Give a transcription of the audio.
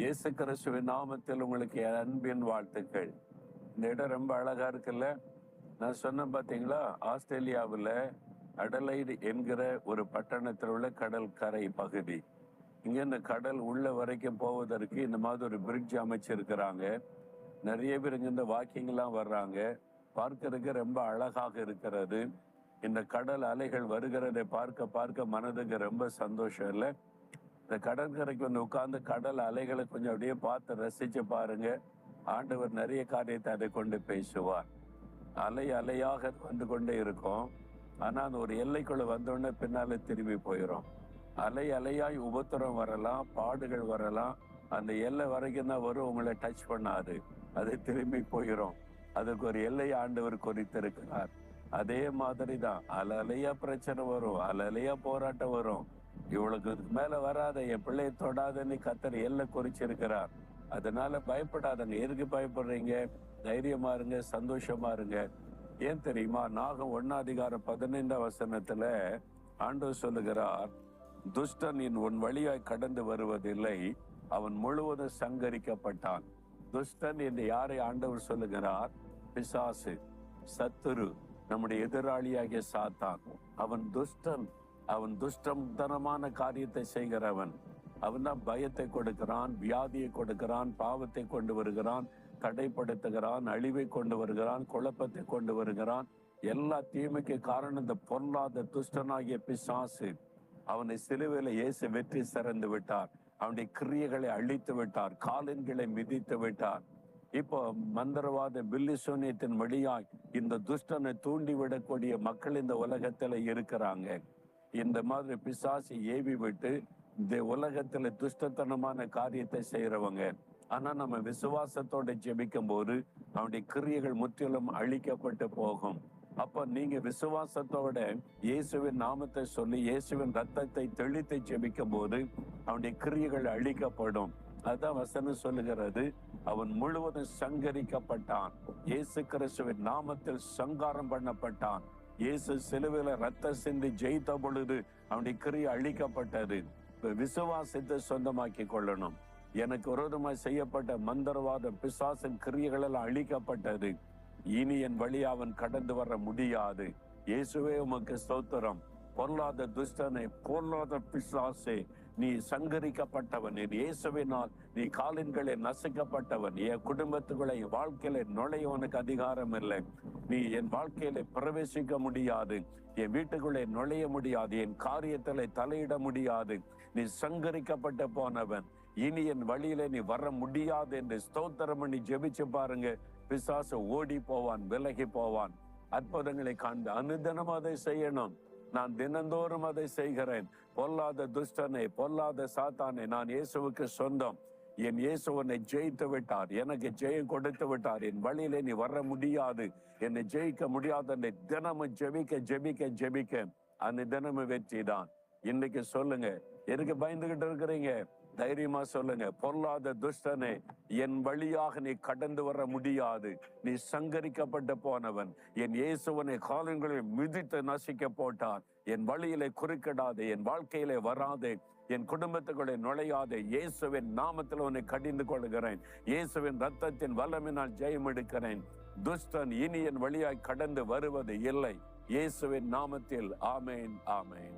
இயேசு கிறிஸ்துவின் நாமத்தில் உங்களுக்கு என் அன்பின் வாழ்த்துக்கள். இந்த இடம் ரொம்ப அழகா இருக்குல்ல. நான் சொன்னேன் பார்த்தீங்களா, ஆஸ்திரேலியாவில் அடலைடு என்கிற ஒரு பட்டணத்தில் உள்ள கடல் கரை பகுதி. இங்க இந்த கடல் உள்ள வரைக்கும் போவதற்கு இந்த மாதிரி ஒரு பிரிட்ஜ் அமைச்சிருக்கிறாங்க. நிறைய பேர் இங்கிருந்து வாக்கிங்லாம் வர்றாங்க. பார்க்கறதுக்கு ரொம்ப அழகாக இருக்கிறது. இந்த கடல் அலைகள் வருகிறதை பார்க்க பார்க்க மனதுக்கு ரொம்ப சந்தோஷம் இல்லை. இந்த கடற்கரைக்கு வந்து உட்கார்ந்து கடல் அலைகளை கொஞ்சம் அப்படியே பார்த்து ரசிச்சு பாருங்க. ஆண்டவர் நிறைய காரியத்தை அதை கொண்டு பேசுவார். அலை அலையாக வந்து கொண்டே இருக்கும். ஆனா அந்த ஒரு எல்லைக்குள்ள வந்தோடனே பின்னால திரும்பி போயிடும். அலை அலையாய் உபத்திரம் வரலாம், பாடுகள் வரலாம். அந்த எல்லை வரைக்கும் தான் வரும், உங்களை டச் பண்ணாது, அது திரும்பி போயிடும். அதுக்கு ஒரு எல்லை ஆண்டவர் குறித்திருக்கிறார். அதே மாதிரி தான் அலை அலையா பிரச்சனை வரும், அலை அலையா போராட்டம் வரும். இவளுக்கு மேல வராத, என் பிள்ளையை தொடாதன்னு கர்த்தர் எல்லை குறிச்சிருக்கிறார். அதனால பயப்படாதங்க. எதுக்கு பயப்படுறீங்க? தைரியமா இருங்க, சந்தோஷமா இருங்க. ஏன் தெரியுமா? நாகம் 1:15 ஆண்டவர் சொல்லுகிறார், துஷ்டன் உன் வழியாய் கடந்து வருவதில்லை, அவன் முழுவதும் சங்கரிக்கப்பட்டான். துஷ்டன் என்று யாரை ஆண்டவர் சொல்லுகிறார்? பிசாசு, சத்துரு, நம்முடைய எதிராளியாகிய சாத்தான். அவன் துஷ்டன். அவன் துஷ்டத்தனமான காரியத்தை செய்கிறவன். அவன் தான் பயத்தை கொடுக்கிறான், வியாதியை கொடுக்கிறான், பாவத்தை கொண்டு வருகிறான், தடைப்படுத்துகிறான், அழிவை கொண்டு வருகிறான், குழப்பத்தை கொண்டு வருகிறான். எல்லா தீமைக்கு காரணம் இந்த பொல்லாத துஷ்டனாகிய பிசாசு. அவனை சிலுவையில இயேசு வெற்றி சிறந்து விட்டார். அவனுடைய கிரியைகளை அழித்து விட்டார், காலின்களை மிதித்து விட்டார். இப்போ மந்திரவாத பில்லிசூனியத்தின் வழியாய் இந்த துஷ்டனை தூண்டிவிடக்கூடிய மக்கள் இந்த உலகத்துல இருக்கிறாங்க. இந்த மாதிரி பிசாசை ஏவி விட்டு இந்த உலகத்துல துஷ்டத்தனமான காரியத்தை செய்யறவங்க. ஆனா நம்ம விசுவாசத்தோட ஜெபிக்கும் போது அவனுடைய கிரியைகள் முற்றிலும் அழிக்கப்பட்டு போகும். அப்ப நீங்க விசுவாசத்தோட இயேசுவின் நாமத்தை சொல்லி இயேசுவின் ரத்தத்தை தெளித்து ஜெபிக்கும் போது அவனுடைய கிரியைகள் அழிக்கப்படும். அதான் வசனம் சொல்லுகிறது, அவன் முழுவதும் சங்கரிக்கப்பட்டான். இயேசு கிறிஸ்துவின் நாமத்தில் சங்காரம் பண்ணப்பட்டான். இயேசு சிலுவையில ரத்தம் சிந்தி ஜெயித்த பொழுது அவனுடைய கிரியை அழிக்கப்பட்டது. விசுவாசத்தை சொந்தமாக்கி கொள்ளணும். எனக்கு விரோதமாய் செய்யப்பட்ட மந்திரவாத பிசாசின் கிரியைகள் எல்லாம் அழிக்கப்பட்டது. இனி என் வழி அவன் கடந்து வர முடியாது. இயேசுவே உமக்கு ஸ்தோத்திரம். பொல்லாத துஷ்டனை, பொல்லாத பிசாசே, நீ சங்கரிக்கப்பட்டவன். என் இயேசுவினால் நீ காலின்களை நசுக்கப்பட்டவன். என் குடும்பத்துக்குள்ள என் வாழ்க்கையில நுழைய உனக்கு அதிகாரம் இல்லை. நீ என் வாழ்க்கையில பிரவேசிக்க முடியாது, என் வீட்டுக்குள்ளே நுழைய முடியாது, என் காரியத்தில தலையிட முடியாது. நீ சங்கரிக்கப்பட்டு போனவன். இனி என் வழியில நீ வர முடியாது என்று ஸ்தோத்திரம் பண்ணி ஜெபிச்சு பாருங்க. பிசாசு ஓடி போவான், விலகி போவான். அற்புதங்களை காண்பு. அனுதினம் அதை செய்யணும். நான் தினந்தோறும் அதை செய்கிறேன். பொல்லாத துஷ்டனை, பொல்லாத சாத்தானை, நான் இயேசுவுக்கு சொந்தம். என் இயேசு உன்னை ஜெயித்து விட்டார், எனக்கு ஜெயம் கொடுத்து விட்டார். என் வழியிலே நீ வர முடியாது, என்னை ஜெயிக்க முடியாது. தினமும் ஜெபிக்க ஜெபிக்க ஜெபிக்க அந்த தினமும் வெற்றி தான். இன்னைக்கு சொல்லுங்க, எதுக்கு பயந்துகிட்டு இருக்கிறீங்க? தைரியமா சொல்லுங்க, பொல்லாத துஷ்டனே, என் வழியாக நீ கடந்து வர முடியாது. நீ சங்கரிக்கப்பட்டு போனவன். என் இயேசுவனை காலங்களை மிதித்து நசிக்க போட்டார். என் வழியிலே குறுக்கிடாதே, என் வாழ்க்கையிலே வராதே, என் குடும்பத்துக்குள்ளே நுழையாதே. இயேசுவின் நாமத்தில் உன்னை கடிந்து கொள்கிறேன். இயேசுவின் ரத்தத்தின் வல்லமையினால் ஜெயம் எடுக்கிறேன். துஷ்டன் இனி என் வழியாய் கடந்து வருவது இல்லை. இயேசுவின் நாமத்தில் ஆமேன், ஆமேன்.